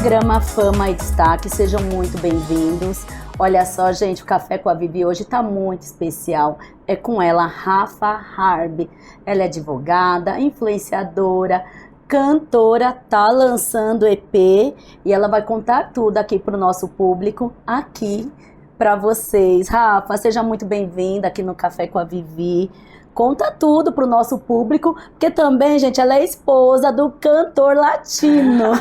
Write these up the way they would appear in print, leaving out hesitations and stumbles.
Programa Fama e Destaque, sejam muito bem-vindos. Olha só, gente, o Café com a Vivi hoje está muito especial. É com ela, Rafa Harb. Ela é advogada, influenciadora, cantora, tá lançando EP e ela vai contar tudo aqui para o nosso público, aqui para vocês. Rafa, seja muito bem-vinda aqui no Café com a Vivi. Conta tudo pro nosso público, porque também, gente, ela é esposa do cantor latino.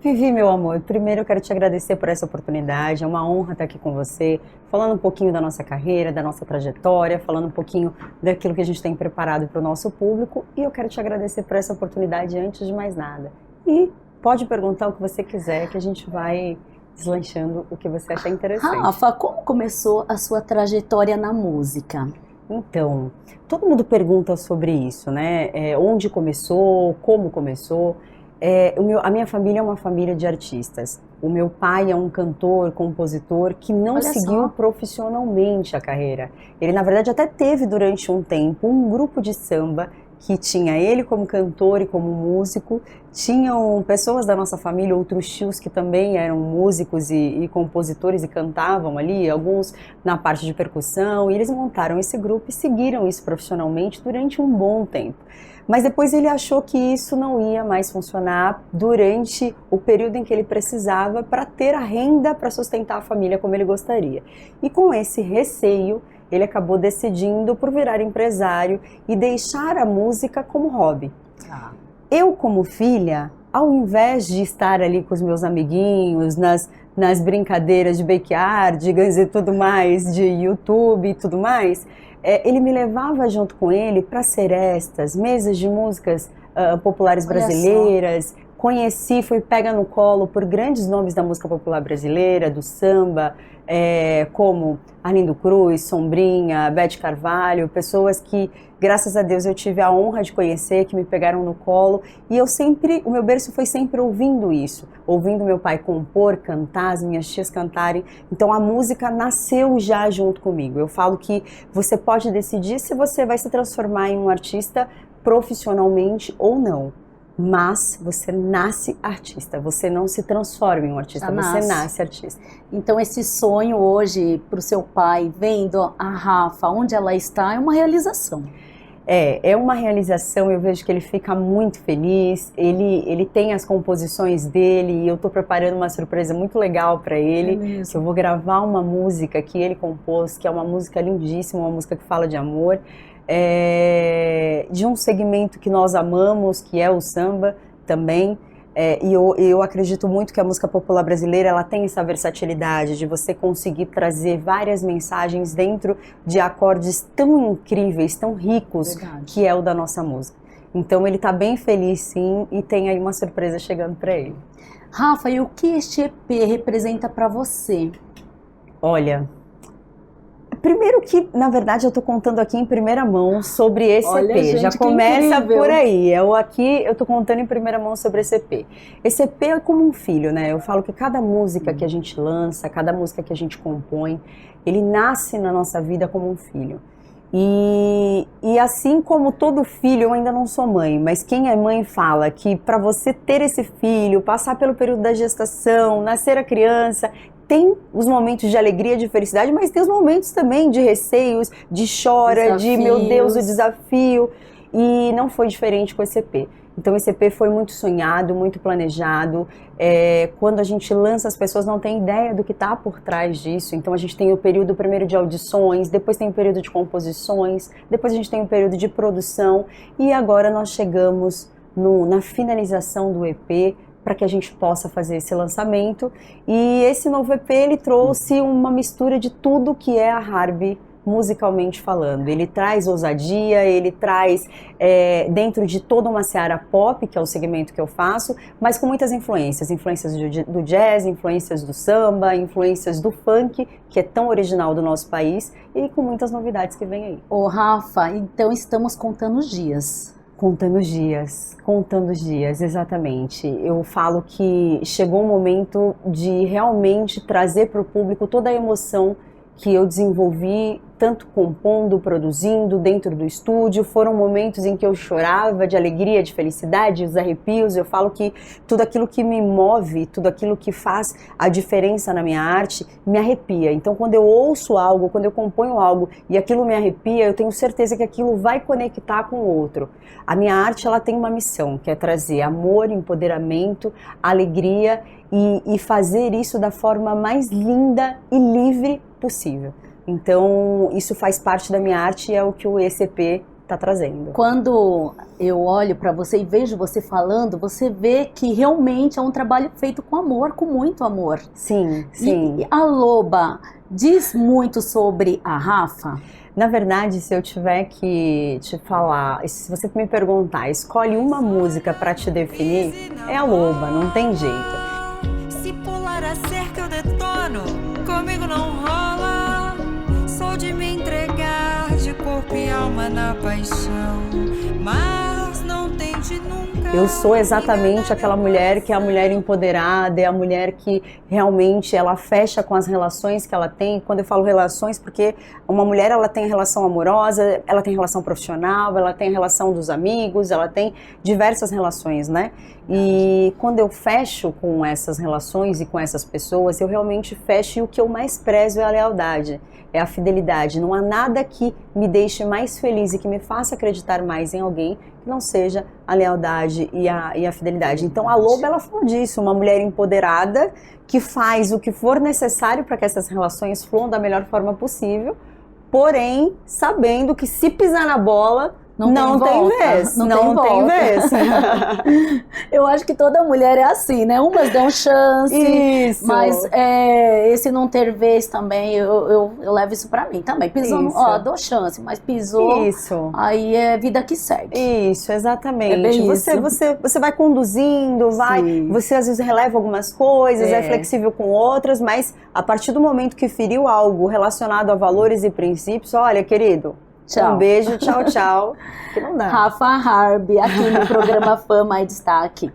Vivi, meu amor, primeiro eu quero te agradecer por essa oportunidade, é uma honra estar aqui com você, falando um pouquinho da nossa carreira, da nossa trajetória, falando um pouquinho daquilo que a gente tem preparado para o nosso público, e eu quero te agradecer por essa oportunidade antes de mais nada. E pode perguntar o que você quiser, que a gente vai deslanchando o que você achar interessante. Rafa, como começou a sua trajetória na música? Então, todo mundo pergunta sobre isso, né? Onde começou, como começou. A minha família é uma família de artistas. O meu pai é um cantor, compositor que não seguiu profissionalmente a carreira. Ele, na verdade, até teve durante um tempo um grupo de samba que tinha ele como cantor e como músico, tinham pessoas da nossa família, outros tios que também eram músicos e compositores e cantavam ali, alguns na parte de percussão, e eles montaram esse grupo e seguiram isso profissionalmente durante um bom tempo. Mas depois ele achou que isso não ia mais funcionar durante o período em que ele precisava para ter a renda para sustentar a família como ele gostaria. E com esse receio, ele acabou decidindo por virar empresário e deixar a música como hobby. Eu, como filha, ao invés de estar ali com os meus amiguinhos, nas brincadeiras de backyard, e tudo mais, de YouTube e tudo mais, ele me levava junto com ele para serestas, mesas de músicas populares brasileiras. Fui pega no colo por grandes nomes da música popular brasileira, do samba, como Arlindo Cruz, Sombrinha, Bete Carvalho, pessoas que, graças a Deus, eu tive a honra de conhecer, que me pegaram no colo, e o meu berço foi sempre ouvindo isso, ouvindo meu pai compor, cantar, as minhas tias cantarem, então a música nasceu já junto comigo. Eu falo que você pode decidir se você vai se transformar em um artista profissionalmente ou não. Mas você nasce artista, você não se transforma em um artista, você nasce artista. Então esse sonho hoje para o seu pai, vendo a Rafa onde ela está, é uma realização. É uma realização, eu vejo que ele fica muito feliz, ele tem as composições dele e eu estou preparando uma surpresa muito legal para ele, que eu vou gravar uma música que ele compôs, que é uma música lindíssima, uma música que fala de amor, de um segmento que nós amamos, que é o samba também, e eu acredito muito que a música popular brasileira ela tem essa versatilidade de você conseguir trazer várias mensagens dentro de acordes tão incríveis, tão ricos, que é o da nossa música. Então ele está bem feliz sim, e tem aí uma surpresa chegando para ele. Rafa, e o que este EP representa para você? Olha, primeiro que, na verdade, eu tô contando aqui em primeira mão sobre esse EP. Gente, já começa por aí. Eu tô contando em primeira mão sobre esse EP. Esse EP é como um filho, né? Eu falo que cada música que a gente lança, cada música que a gente compõe, ele nasce na nossa vida como um filho. E assim como todo filho, eu ainda não sou mãe, mas quem é mãe fala que para você ter esse filho, passar pelo período da gestação, nascer a criança, tem os momentos de alegria, de felicidade, mas tem os momentos também de receios, de chora, de meu Deus, o desafio. E não foi diferente com esse EP. Então esse EP foi muito sonhado, muito planejado. Quando a gente lança, as pessoas não têm ideia do que está por trás disso. Então a gente tem o período primeiro de audições, depois tem o período de composições, depois a gente tem o período de produção. E agora nós chegamos na finalização do EP, para que a gente possa fazer esse lançamento. E esse novo EP, ele trouxe uma mistura de tudo que é a Harb musicalmente falando. Ele traz ousadia, ele traz dentro de toda uma seara pop, que é o segmento que eu faço, mas com muitas influências do jazz, influências do samba, influências do funk, que é tão original do nosso país, e com muitas novidades que vem aí. Ô Rafa, então estamos contando os dias. Contando os dias, exatamente. Eu falo que chegou o momento de realmente trazer para o público toda a emoção que eu desenvolvi tanto compondo, produzindo, dentro do estúdio. Foram momentos em que eu chorava de alegria, de felicidade, os arrepios. Eu falo que tudo aquilo que me move, tudo aquilo que faz a diferença na minha arte, me arrepia. Então, quando eu ouço algo, quando eu componho algo e aquilo me arrepia, eu tenho certeza que aquilo vai conectar com o outro. A minha arte, ela tem uma missão, que é trazer amor, empoderamento, alegria e fazer isso da forma mais linda e livre possível. Então, isso faz parte da minha arte e é o que o ECP está trazendo. Quando eu olho para você e vejo você falando, você vê que realmente é um trabalho feito com amor, com muito amor. Sim, sim. E a Loba diz muito sobre a Rafa? Na verdade, se eu tiver que te falar, se você me perguntar, escolhe uma música para te definir, é a Loba, não tem jeito. Se pular a cerca eu detono, comigo não rola. Sou de me entregar de corpo e alma na paixão, mas não tente nunca. Eu sou exatamente aquela mulher que é a mulher empoderada, é a mulher que realmente ela fecha com as relações que ela tem. Quando eu falo relações, porque uma mulher ela tem relação amorosa, ela tem relação profissional, ela tem relação dos amigos, ela tem diversas relações, né? E quando eu fecho com essas relações e com essas pessoas, eu realmente fecho e o que eu mais prezo é a lealdade, é a fidelidade. Não há nada que me deixe mais feliz e que me faça acreditar mais em alguém que não seja a lealdade e a fidelidade. Então a Loba, ela falou disso, uma mulher empoderada que faz o que for necessário para que essas relações fluam da melhor forma possível, porém sabendo que se pisar na bola, não tem vez. Não tem vez. Eu acho que toda mulher é assim, né? Umas dão chance, Isso. mas esse não ter vez também, eu levo isso pra mim também. Pisou, ó, dou chance, mas pisou, isso. Aí é vida que segue. Isso, exatamente. É bem você vai conduzindo, você às vezes releva algumas coisas, é flexível com outras, mas a partir do momento que feriu algo relacionado a valores e princípios, olha, querido, tchau. Um beijo, tchau, tchau. Que não dá. Rafa Harb, aqui no programa Fama e Destaque.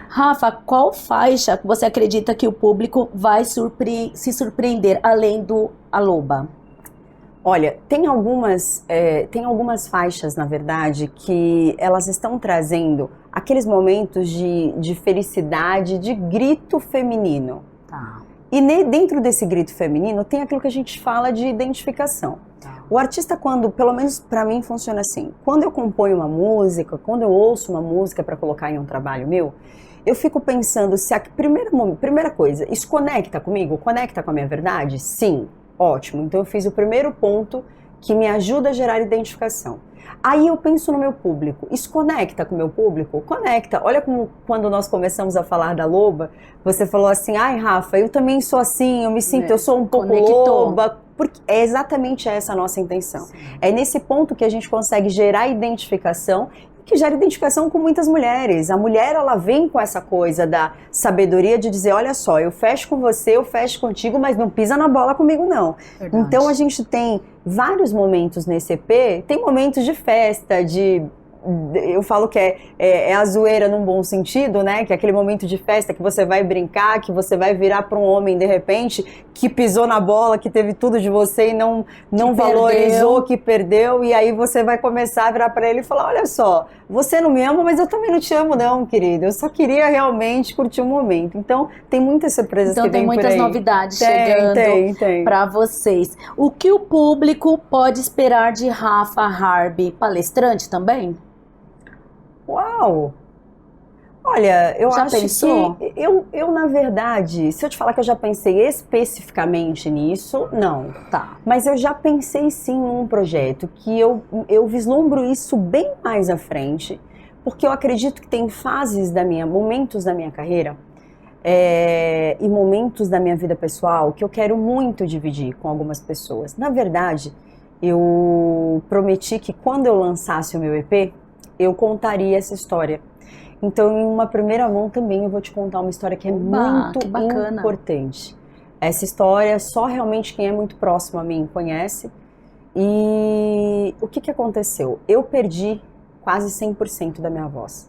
Rafa, qual faixa você acredita que o público vai se surpreender, além do A Loba? Olha, tem algumas faixas, na verdade, que elas estão trazendo aqueles momentos de felicidade, de grito feminino. Tá. E dentro desse grito feminino tem aquilo que a gente fala de identificação. O artista, quando, pelo menos pra mim, funciona assim. Quando eu componho uma música, quando eu ouço uma música pra colocar em um trabalho meu, eu fico pensando se a primeira coisa, isso conecta comigo? Conecta com a minha verdade? Sim, ótimo. Então eu fiz o primeiro ponto que me ajuda a gerar identificação. Aí eu penso no meu público. Isso conecta com o meu público? Conecta. Olha como quando nós começamos a falar da Loba, você falou assim, ai Rafa, eu também sou assim, eu me sinto, eu sou um pouco Loba. Porque é exatamente essa a nossa intenção. Sim. É nesse ponto que a gente consegue gerar identificação, que gera identificação com muitas mulheres. A mulher, ela vem com essa coisa da sabedoria de dizer, olha só, eu fecho com você, eu fecho contigo, mas não pisa na bola comigo não. Verdade. Então a gente tem vários momentos nesse EP, tem momentos de festa, eu falo que é a zoeira num bom sentido, né? Que é aquele momento de festa que você vai brincar, que você vai virar para um homem de repente, que pisou na bola, que teve tudo de você e não valorizou, que perdeu, e aí você vai começar a virar para ele e falar, olha só, você não me ama, mas eu também não te amo não, querido, eu só queria realmente curtir o momento. Então tem muitas surpresas que vem por aí. Então tem muitas novidades chegando para vocês. O que o público pode esperar de Rafa Harb? Palestrante também? Uau! Olha, eu já acho pensou? Que eu, na verdade, se eu te falar que eu já pensei especificamente nisso, não. Tá. Mas eu já pensei sim em um projeto que eu vislumbro isso bem mais à frente, porque eu acredito que tem momentos da minha carreira e momentos da minha vida pessoal que eu quero muito dividir com algumas pessoas. Na verdade, eu prometi que quando eu lançasse o meu EP, eu contaria essa história. Então, em uma primeira mão também eu vou te contar uma história que é muito importante. Essa história só realmente quem é muito próximo a mim conhece. E o que aconteceu? Eu perdi quase 100% da minha voz.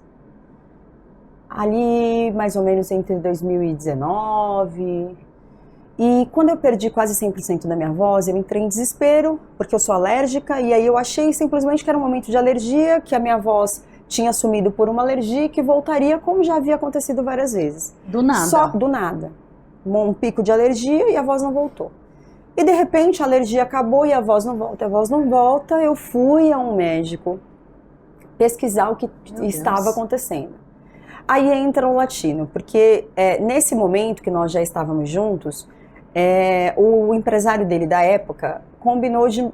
Ali, mais ou menos entre 2019 E quando eu perdi quase 100% da minha voz, eu entrei em desespero, porque eu sou alérgica, e aí eu achei simplesmente que era um momento de alergia, que a minha voz tinha sumido por uma alergia e que voltaria como já havia acontecido várias vezes. Do nada. Só do nada. Um pico de alergia e a voz não voltou. E de repente a alergia acabou e a voz não volta. A voz não volta, eu fui a um médico pesquisar o que estava acontecendo. Aí entra o latino, porque nesse momento que nós já estávamos juntos, o empresário dele da época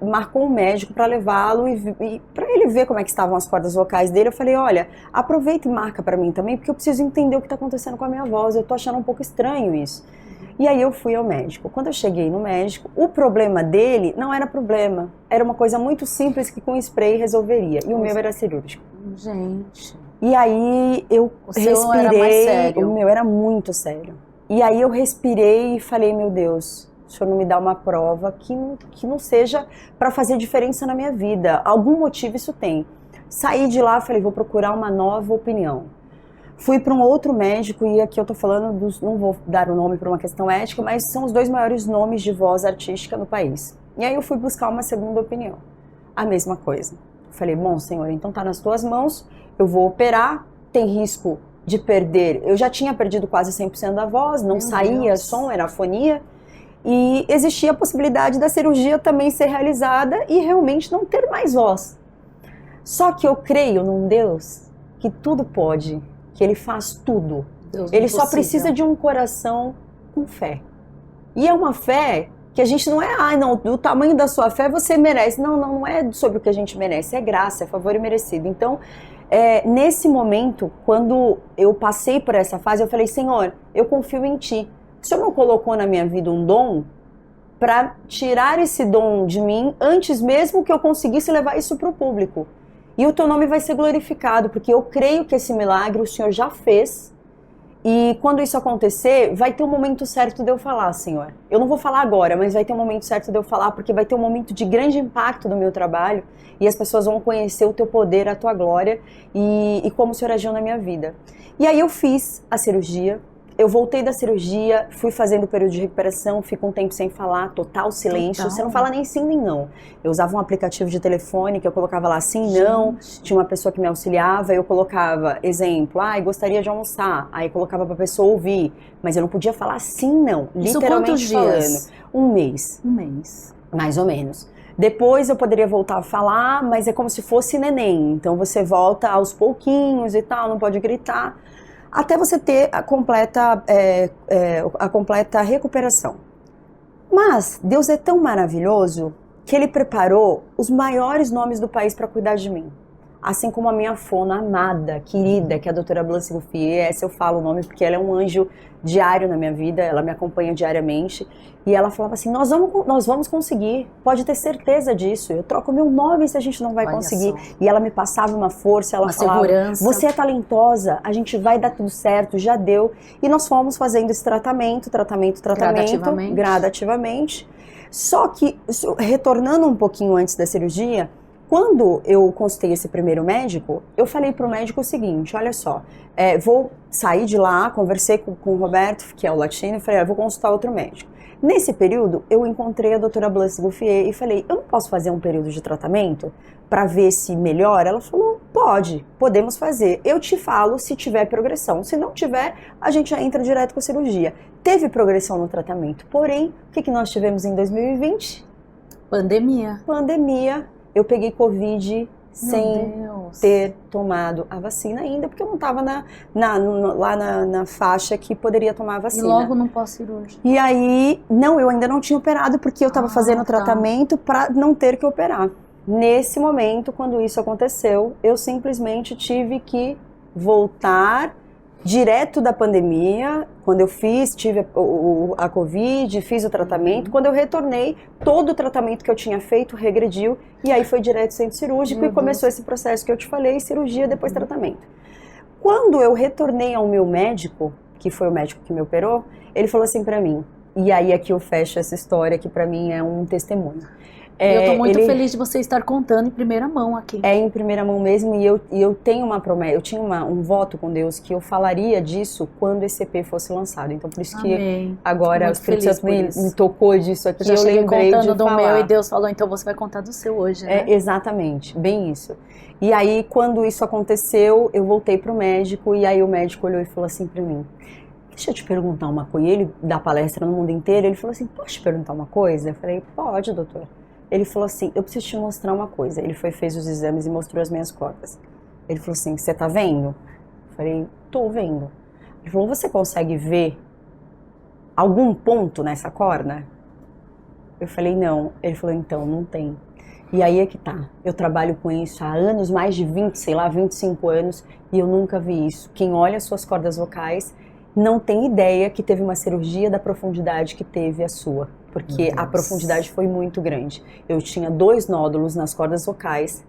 marcou um médico para levá-lo e para ele ver como é que estavam as cordas vocais dele. Eu falei, olha, aproveita e marca para mim também, porque eu preciso entender o que está acontecendo com a minha voz, eu tô achando um pouco estranho isso. E aí eu fui ao médico. Quando eu cheguei no médico, o problema dele não era problema, era uma coisa muito simples que com spray resolveria, e o meu era cirúrgico. Gente. E aí eu respirei, seu era mais sério. O meu era muito sério. E aí eu respirei e falei, meu Deus, o senhor não me dá uma prova que não seja para fazer diferença na minha vida. Algum motivo isso tem. Saí de lá, falei, vou procurar uma nova opinião. Fui para um outro médico, e aqui eu tô falando não vou dar o nome por uma questão ética, mas são os 2 maiores nomes de voz artística no país. E aí eu fui buscar uma segunda opinião. A mesma coisa. Falei, bom, senhor, então tá nas tuas mãos, eu vou operar, tem risco de perder. Eu já tinha perdido quase 100% da voz, não saía som, era afonia. E existia a possibilidade da cirurgia também ser realizada e realmente não ter mais voz. Só que eu creio num Deus que tudo pode, que Ele faz tudo. Ele só precisa de um coração com fé. E é uma fé que a gente não é, não, do tamanho da sua fé você merece. Não é sobre o que a gente merece, é graça, é favor e merecido. Então, nesse momento, quando eu passei por essa fase, eu falei, Senhor, eu confio em Ti. O Senhor não colocou na minha vida um dom para tirar esse dom de mim antes mesmo que eu conseguisse levar isso para o público. E o Teu nome vai ser glorificado, porque eu creio que esse milagre o Senhor já fez. E quando isso acontecer, vai ter um momento certo de eu falar, Senhor. Eu não vou falar agora, mas vai ter um momento certo de eu falar, porque vai ter um momento de grande impacto do meu trabalho e as pessoas vão conhecer o Teu poder, a Tua glória e como o Senhor agiu na minha vida. E aí eu fiz a cirurgia, eu voltei da cirurgia, fui fazendo o período de recuperação, fico um tempo sem falar, total silêncio. Total. Você não fala nem sim nem não. Eu usava um aplicativo de telefone que eu colocava lá sim, não. Tinha uma pessoa que me auxiliava, eu colocava, exemplo, gostaria de almoçar. Aí colocava pra pessoa ouvir, mas eu não podia falar sim, não. Isso literalmente quantos dias? Falando. Um mês. Um mês. Mais ou menos. Depois eu poderia voltar a falar, mas é como se fosse neném. Então você volta aos pouquinhos e tal, não pode gritar. Até você ter a completa recuperação. Mas Deus é tão maravilhoso que Ele preparou os maiores nomes do país para cuidar de mim. Assim como a minha fono amada, querida, que é a doutora Blancy Guffier. Essa eu falo o nome porque ela é um anjo diário na minha vida, ela me acompanha diariamente. E ela falava assim, nós vamos conseguir, pode ter certeza disso. Eu troco meu nome se a gente não vai conseguir. Só. E ela me passava uma força, ela falava, segurança. Você é talentosa, a gente vai dar tudo certo, já deu. E nós fomos fazendo esse tratamento, gradativamente. Só que, retornando um pouquinho antes da cirurgia, quando eu consultei esse primeiro médico, eu falei pro médico o seguinte, olha só, vou sair de lá, conversei com o Roberto, que é o latino, e falei, vou consultar outro médico. Nesse período, eu encontrei a doutora Blancy Guffier e falei, eu não posso fazer um período de tratamento para ver se melhora? Ela falou, podemos fazer. Eu te falo se tiver progressão. Se não tiver, a gente já entra direto com a cirurgia. Teve progressão no tratamento, porém, o que nós tivemos em 2020? Pandemia. Eu peguei Covid sem ter tomado a vacina ainda, porque eu não estava lá na faixa que poderia tomar a vacina. E logo no pós-cirúrgico. E aí, eu ainda não tinha operado, porque eu estava fazendo o tratamento para não ter que operar. Nesse momento, quando isso aconteceu, eu simplesmente tive que voltar direto da pandemia. Quando eu tive a Covid, fiz o tratamento, quando eu retornei, todo o tratamento que eu tinha feito regrediu, e aí foi direto centro cirúrgico e começou esse processo que eu te falei, cirurgia, depois tratamento. Quando eu retornei ao meu médico, que foi o médico que me operou, ele falou assim pra mim, e aí aqui eu fecho essa história que pra mim é um testemunho. Eu tô muito feliz de você estar contando em primeira mão aqui. É em primeira mão mesmo, e eu tenho uma promessa, eu tinha um voto com Deus que eu falaria disso quando esse EP fosse lançado. Então por isso que agora o Espírito Santo me tocou disso aqui, eu lembrei contando de do falar. meu e Deus falou, então você vai contar do seu hoje, né? Exatamente, bem isso. E aí quando isso aconteceu, eu voltei pro médico, e aí o médico olhou e falou assim pra mim: deixa eu te perguntar uma coisa. E ele dá palestra no mundo inteiro, ele falou assim: posso te perguntar uma coisa? Eu falei: pode, doutor. Ele falou assim: eu preciso te mostrar uma coisa. Ele fez os exames e mostrou as minhas cordas. Ele falou assim: você tá vendo? Eu falei: tô vendo. Ele falou: você consegue ver algum ponto nessa corda? Eu falei: não. Ele falou: então, não tem. E aí é que tá. Eu trabalho com isso há anos, mais de 20, sei lá, 25 anos, e eu nunca vi isso. Quem olha as suas cordas vocais não tem ideia que teve uma cirurgia da profundidade que teve a sua, porque a profundidade foi muito grande. Eu tinha 2 nódulos nas cordas vocais,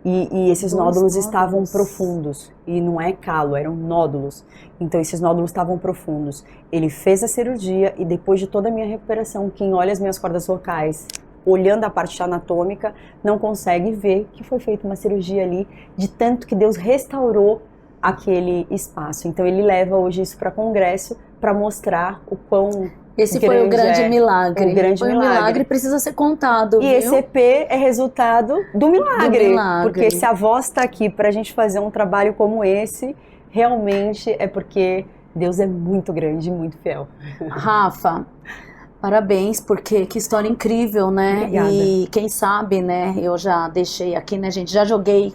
e esses nódulos estavam profundos, e não é calo, eram nódulos. Então esses nódulos estavam profundos. Ele fez a cirurgia, e depois de toda a minha recuperação, quem olha as minhas cordas vocais, olhando a parte anatômica, não consegue ver que foi feita uma cirurgia ali, de tanto que Deus restaurou aquele espaço. Então ele leva hoje isso para congresso para mostrar o quão esse foi o grande milagre. O grande milagre. Um milagre Precisa ser contado. E viu? esse EP é resultado do milagre. Porque se a voz está aqui para a gente fazer um trabalho como esse, realmente é porque Deus é muito grande e muito fiel. Rafa, parabéns, porque que história incrível, né? Obrigada. E quem sabe, né? Eu já deixei aqui, né, gente? Já joguei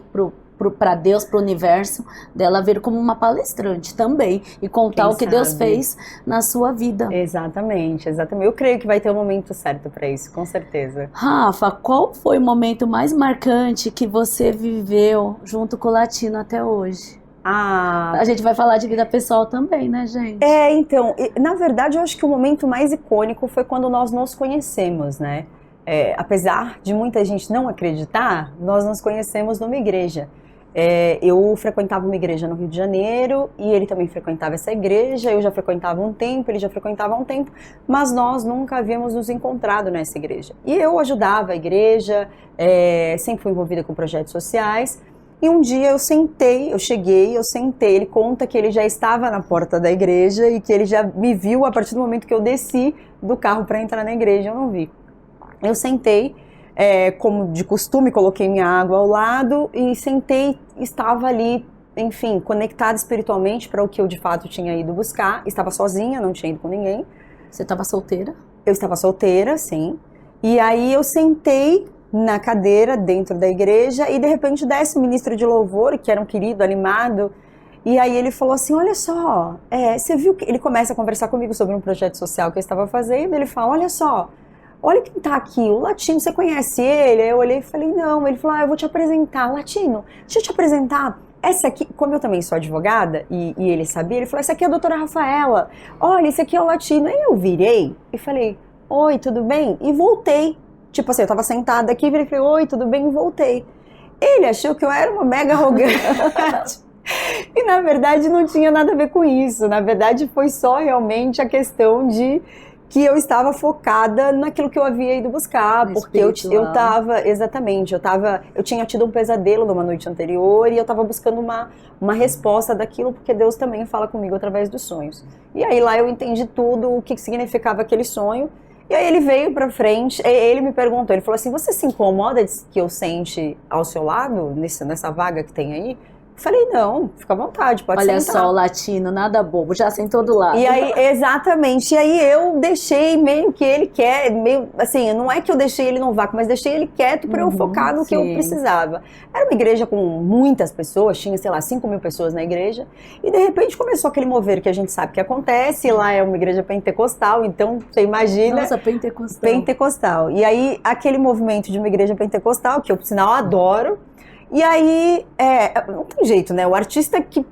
para Deus, para o universo, dela vir como uma palestrante também e contar o que Deus fez na sua vida. Exatamente, exatamente. Eu creio que vai ter um momento certo para isso, com certeza. Rafa, qual foi o momento mais marcante que você viveu junto com o Latino até hoje? A gente vai falar de vida pessoal também, né, gente? Então, na verdade, eu acho que o momento mais icônico foi quando nós nos conhecemos, né? Apesar de muita gente não acreditar, nós nos conhecemos numa igreja. Eu frequentava uma igreja no Rio de Janeiro e ele também frequentava essa igreja. Eu já frequentava um tempo, ele já frequentava há um tempo, mas nós nunca havíamos nos encontrado nessa igreja. E eu ajudava a igreja, sempre fui envolvida com projetos sociais. E um dia eu sentei, ele conta que ele já estava na porta da igreja e que ele já me viu a partir do momento que eu desci do carro para entrar na igreja. Eu não vi. Eu sentei, como de costume, coloquei minha água ao lado e sentei, estava ali, enfim, conectada espiritualmente para o que eu de fato tinha ido buscar. Estava sozinha, não tinha ido com ninguém. Você estava solteira? Eu estava solteira, sim. E aí eu sentei na cadeira dentro da igreja e de repente desce o ministro de louvor, que era um querido, animado, e aí ele falou assim: olha só, você viu que... Ele começa a conversar comigo sobre um projeto social que eu estava fazendo, ele fala: olha só, olha quem tá aqui, o Latino, você conhece ele? Eu olhei e falei: não. Ele falou: eu vou te apresentar. Latino, deixa eu te apresentar. Essa aqui, como eu também sou advogada, e ele sabia, ele falou: essa aqui é a doutora Rafaela, olha, esse aqui é o Latino. Aí eu virei e falei: oi, tudo bem? E voltei. Tipo assim, eu tava sentada aqui, virei e falei: oi, tudo bem? E voltei. Ele achou que eu era uma mega arrogante. E na verdade não tinha nada a ver com isso. Na verdade foi só realmente a questão de que eu estava focada naquilo que eu havia ido buscar, porque eu tava, exatamente, eu tinha tido um pesadelo numa noite anterior e eu estava buscando uma resposta daquilo, porque Deus também fala comigo através dos sonhos. E aí lá eu entendi tudo, o que significava aquele sonho, e aí ele veio pra frente, ele me perguntou, ele falou assim: você se incomoda de que eu sente ao seu lado, nessa vaga que tem aí? Falei: não, fica à vontade, pode sentar. Olha só, o Latino, nada bobo, já sentou do lado. E aí, exatamente, e aí eu deixei meio que ele quer, meio assim, não é que eu deixei ele no vácuo, mas deixei ele quieto para eu focar no que eu precisava. Era uma igreja com muitas pessoas, tinha, sei lá, 5.000 pessoas na igreja, e de repente começou aquele mover que a gente sabe que acontece, e lá é uma igreja pentecostal, então você imagina... Nossa, pentecostal. Pentecostal. E aí, aquele movimento de uma igreja pentecostal, que eu, por sinal, adoro. E aí, não tem jeito, né? O artista que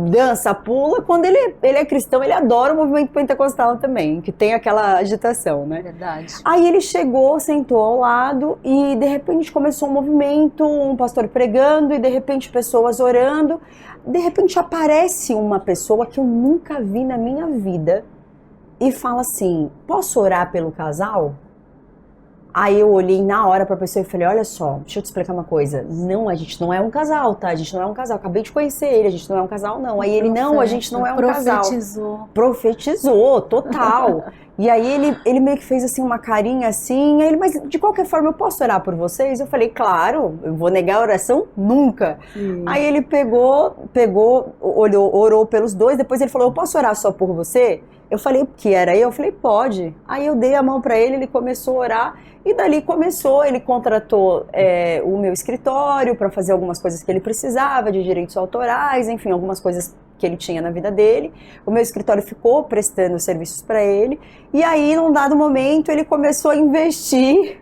dança, pula, quando ele é cristão, ele adora o movimento pentecostal também, que tem aquela agitação, né? Verdade. Aí ele chegou, sentou ao lado e de repente começou um movimento, um pastor pregando e de repente pessoas orando. De repente aparece uma pessoa que eu nunca vi na minha vida e fala assim: posso orar pelo casal? Aí eu olhei na hora pra pessoa e falei, olha só, deixa eu te explicar uma coisa. Não, a gente não é um casal, tá? A gente não é um casal. Acabei de conhecer ele, a gente não é um casal, não. Aí ele, não, a gente não é um casal. Profetizou, total. E aí ele meio que fez assim uma carinha assim, aí ele, mas de qualquer forma eu posso orar por vocês? Eu falei, claro, eu vou negar a oração? Nunca. Aí ele pegou, olhou, orou pelos dois, depois ele falou, eu posso orar só por você? Eu falei que era eu falei, pode. Aí eu dei a mão pra ele começou a orar, e dali começou, ele contratou o meu escritório para fazer algumas coisas que ele precisava, de direitos autorais, enfim, algumas coisas que ele tinha na vida dele. O meu escritório ficou prestando serviços para ele, e aí, num dado momento, ele começou a investir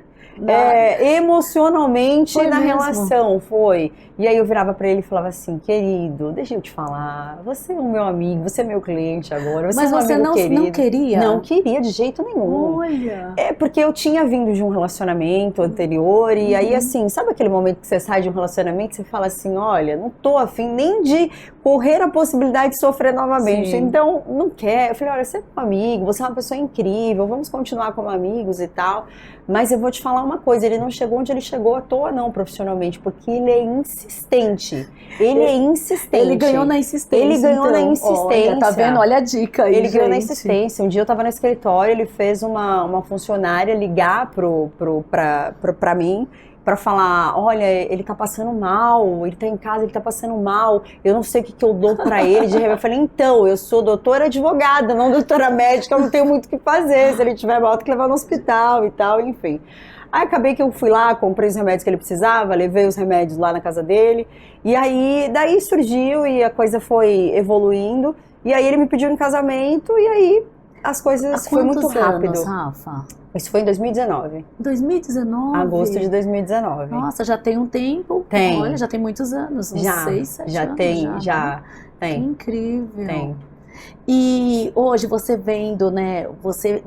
emocionalmente na relação, foi. E aí eu virava pra ele e falava assim, querido, deixa eu te falar, você é o meu amigo, você é meu cliente agora, você Mas é um você amigo não querido. Não queria? Não queria de jeito nenhum. Olha. É porque eu tinha vindo de um relacionamento anterior e aí assim, sabe aquele momento que você sai de um relacionamento e você fala assim, olha, não tô afim nem de correr a possibilidade de sofrer novamente, Sim. então não quer. Eu falei, olha, você é um amigo, você é uma pessoa incrível, vamos continuar como amigos e tal, mas eu vou te falar uma coisa, ele não chegou onde ele chegou à toa não, profissionalmente, porque ele é insistente. Ele é insistente. Ele ganhou na insistência. Ele ganhou na insistência. Olha, tá vendo? Olha a dica aí, Ele ganhou na gente. insistência. Um dia eu tava no escritório, ele fez uma funcionária ligar pra mim, pra falar, olha, ele tá passando mal, ele tá em casa, ele tá passando mal, eu não sei o que eu dou pra ele. De repente eu falei, então, eu sou doutora advogada, não doutora médica, eu não tenho muito o que fazer, se ele tiver mal, tem que levar no hospital e tal, enfim. Aí acabei que eu fui lá, comprei os remédios que ele precisava, levei os remédios lá na casa dele, e aí, daí surgiu e a coisa foi evoluindo, e aí ele me pediu em casamento, e aí as coisas foi muito rápido. Anos, Rafa? Isso foi em 2019. 2019? Agosto de 2019. Nossa, já tem um tempo. Tem. Olha, já tem muitos anos. Uns Já, 6, 7 já anos. tem, Já já Que tem, incrível. tem. E hoje você vendo, né, você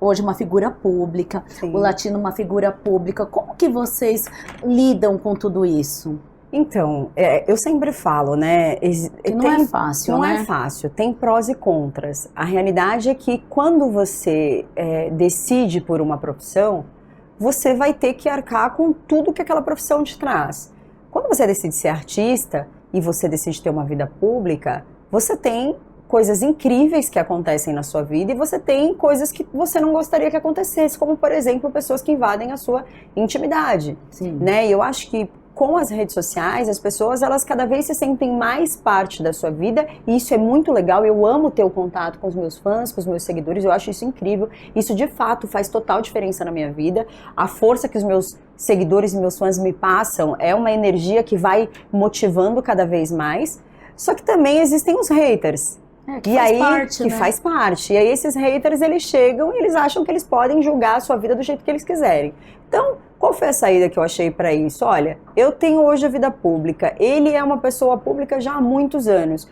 hoje uma figura pública, Sim. o Latino uma figura pública, como que vocês lidam com tudo isso? Então, eu sempre falo, né? Que não é fácil, não né? é fácil, tem prós e contras. A realidade é que quando você decide por uma profissão, você vai ter que arcar com tudo que aquela profissão te traz. Quando você decide ser artista e você decide ter uma vida pública, você tem coisas incríveis que acontecem na sua vida e você tem coisas que você não gostaria que acontecesse, como, por exemplo, pessoas que invadem a sua intimidade. Sim. Né? E eu acho que com as redes sociais, as pessoas, elas cada vez se sentem mais parte da sua vida, e isso é muito legal. Eu amo ter o contato com os meus fãs, com os meus seguidores, eu acho isso incrível. Isso de fato faz total diferença na minha vida. A força que os meus seguidores e meus fãs me passam é uma energia que vai motivando cada vez mais. Só que também existem os haters. Que faz parte, que né? faz parte. E aí esses haters, eles chegam e eles acham que eles podem julgar a sua vida do jeito que eles quiserem. Então, qual foi a saída que eu achei para isso? Olha, eu tenho hoje a vida pública, ele é uma pessoa pública já há muitos anos.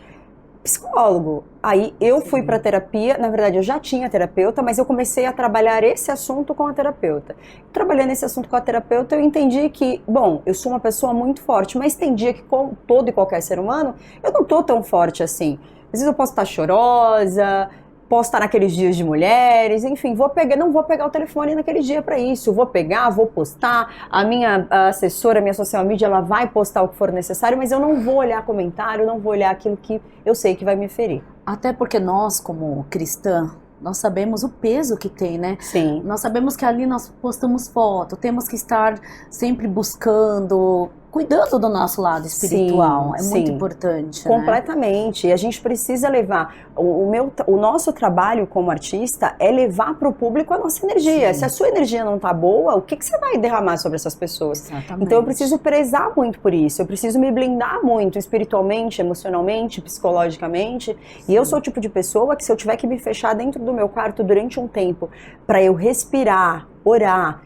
Psicólogo. Aí eu fui para terapia, na verdade eu já tinha terapeuta, mas eu comecei a trabalhar esse assunto com a terapeuta. Trabalhando esse assunto com a terapeuta, eu entendi que, bom, eu sou uma pessoa muito forte, mas tem dia que, como todo e qualquer ser humano, eu não tô tão forte assim. Às vezes eu posso estar chorosa, posso estar naqueles dias de mulheres, enfim, não vou pegar o telefone naquele dia para isso, vou pegar, vou postar, a minha assessora, a minha social media, ela vai postar o que for necessário, mas eu não vou olhar comentário, não vou olhar aquilo que eu sei que vai me ferir. Até porque nós, como cristã, nós sabemos o peso que tem, né? Sim. Nós sabemos que ali nós postamos foto, temos que estar sempre buscando, cuidando do nosso lado espiritual. Sim, é muito sim. importante, Completamente. né? E a gente precisa levar. O nosso trabalho como artista é levar para o público a nossa energia. Sim. Se a sua energia não tá boa, o que você vai derramar sobre essas pessoas? Exatamente. Então eu preciso prezar muito por isso. Eu preciso me blindar muito espiritualmente, emocionalmente, psicologicamente. E eu sou o tipo de pessoa que, se eu tiver que me fechar dentro do meu quarto durante um tempo para eu respirar, orar,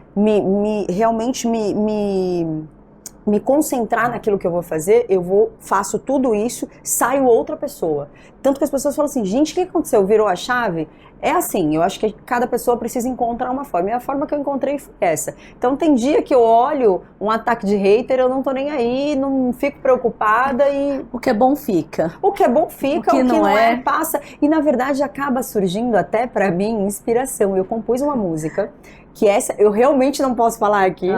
realmente me concentrar naquilo que eu vou fazer, faço tudo isso, saio outra pessoa. Tanto que as pessoas falam assim, gente, o que aconteceu? Virou a chave? É assim, eu acho que cada pessoa precisa encontrar uma forma, e a forma que eu encontrei foi essa. Então tem dia que eu olho um ataque de hater, eu não tô nem aí, não fico preocupada e... O que é bom fica. O que é bom fica, O que não é passa. E na verdade acaba surgindo até pra mim inspiração. Eu compus uma música que essa eu realmente não posso falar aqui,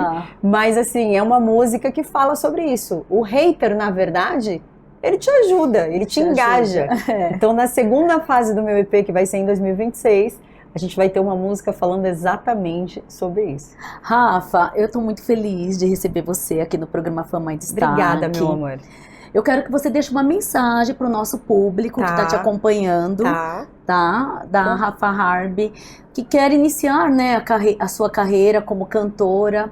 mas assim, é uma música que fala sobre isso. O hater, na verdade, ele te ajuda, ele te engaja. Então, na segunda fase do meu EP, que vai ser em 2026, a gente vai ter uma música falando exatamente sobre isso. Rafa, eu tô muito feliz de receber você aqui no programa Fama em Destaque. Obrigada, meu amor. Eu quero que você deixe uma mensagem pro nosso público que tá te acompanhando, da Rafa Harb, que quer iniciar, né, a sua carreira como cantora.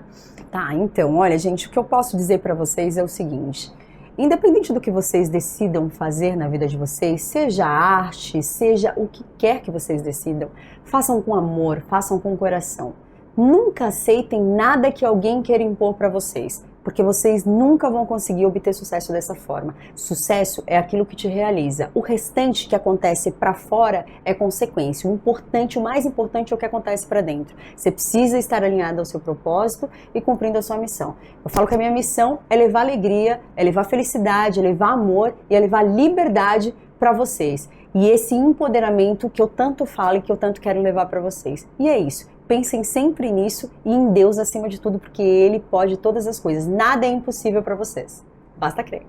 Tá, então, olha, gente, o que eu posso dizer pra vocês é o seguinte: independente do que vocês decidam fazer na vida de vocês, seja arte, seja o que quer que vocês decidam, façam com amor, façam com coração. Nunca aceitem nada que alguém queira impor para vocês, porque vocês nunca vão conseguir obter sucesso dessa forma. Sucesso é aquilo que te realiza. O restante que acontece para fora é consequência. O mais importante é o que acontece para dentro. Você precisa estar alinhado ao seu propósito e cumprindo a sua missão. Eu falo que a minha missão é levar alegria, é levar felicidade, é levar amor e é levar liberdade para vocês. E esse empoderamento que eu tanto falo e que eu tanto quero levar para vocês. E é isso. Pensem sempre nisso e em Deus acima de tudo, porque Ele pode todas as coisas. Nada é impossível para vocês. Basta crer.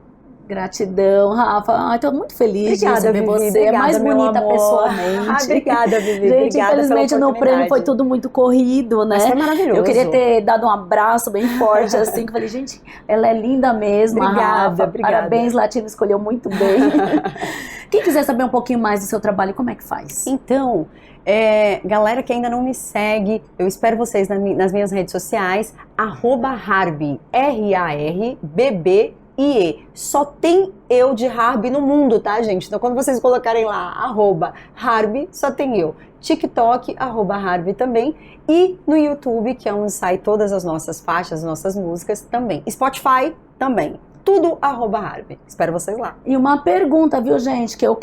Gratidão, Rafa. Ai, tô muito feliz de receber você. Obrigada, é mais bonita amor. pessoalmente. Obrigada, Vivi. Gente, obrigada infelizmente no prêmio foi tudo muito corrido, né? Mas foi maravilhoso. Eu queria ter dado um abraço bem forte, assim, que eu falei, gente, ela é linda mesmo, Rafa. Obrigada. Parabéns, Latino escolheu muito bem. Quem quiser saber um pouquinho mais do seu trabalho, como é que faz? Então, galera que ainda não me segue, eu espero vocês nas minhas redes sociais, @Harb, RARBBIE. Só tem eu de Harb no mundo, tá, gente? Então, quando vocês colocarem lá, @Harb, só tem eu. TikTok, @Harb também. E no YouTube, que é onde sai todas as nossas faixas, as nossas músicas também. Spotify também. Tudo @Harb. Espero vocês lá. E uma pergunta, viu, gente, que eu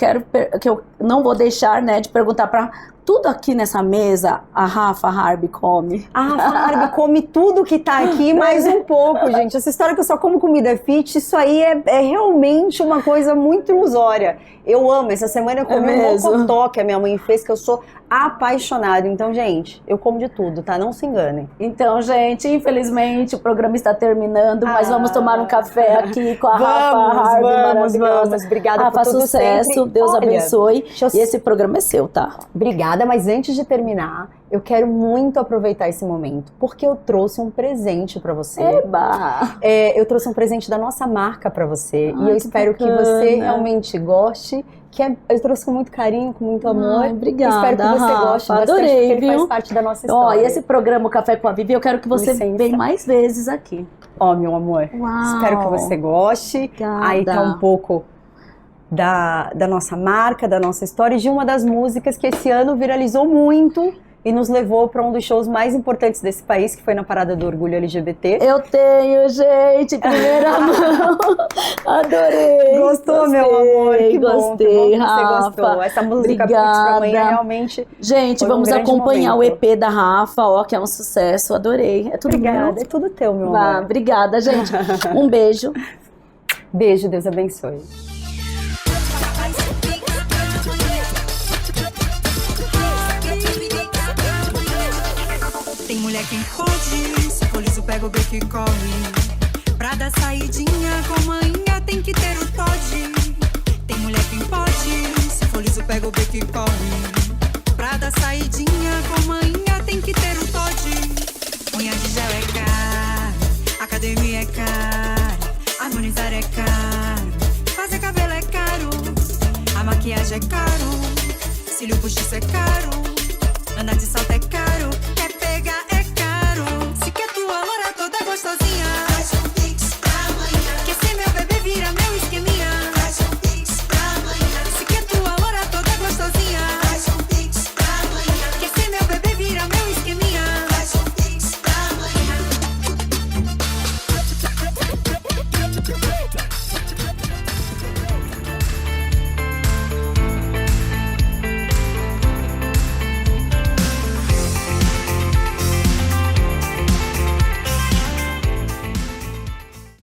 não vou deixar, né, de perguntar pra tudo aqui nessa mesa, a Rafa Harb come. A Rafa Harb come tudo que tá aqui, mais um pouco, gente. Essa história que eu só como comida fit, isso aí é realmente uma coisa muito ilusória. Eu amo. Essa semana eu comi um mocotó que a minha mãe fez, que eu sou apaixonada. Então, gente, eu como de tudo, tá? Não se enganem. Então, gente, infelizmente o programa está terminando, mas vamos tomar um café aqui com a Rafa Harb, maravilhosa. Vamos. Obrigada Rafa, por tudo sucesso, sempre. Deus Olha, abençoe. E esse programa é seu, tá? Obrigada, mas antes de terminar, eu quero muito aproveitar esse momento, porque eu trouxe um presente pra você. Eba! Eu trouxe um presente da nossa marca pra você, e eu que espero bacana. que você realmente goste. Eu trouxe com muito carinho, com muito amor. Obrigada, espero que você Rafa. goste bastante, Adorei, porque ele viu? faz parte da nossa história. E esse programa o Café com a Vivi, eu quero que você venha mais vezes aqui. Meu amor, Uau. espero que você goste. Obrigada. Aí tá um pouco da nossa marca, da nossa história, e de uma das músicas que esse ano viralizou muito e nos levou para um dos shows mais importantes desse país, que foi na Parada do Orgulho LGBT. Eu tenho, gente, primeira mão. Adorei. Gostou, meu amor? Que gostei, bom que Rafa. você gostou. Essa música Pix pra mãe realmente. Gente, vamos acompanhar o EP da Rafa, que é um sucesso. Adorei. É tudo Obrigada, meu. é tudo teu, meu amor. Obrigada, gente. Um beijo. Beijo, Deus abençoe. Tem mulher que pode, se for liso pega o beco e corre. Pra dar saidinha com manhã tem que ter o Todd. Tem mulher que pode, se for liso pega o beco e corre. Pra dar saidinha com manhã tem que ter o Todd. Unha de gel é caro, academia é cara, harmonizar é caro, fazer cabelo é caro, a maquiagem é caro, cílio postiço é caro, andar de salto é caro.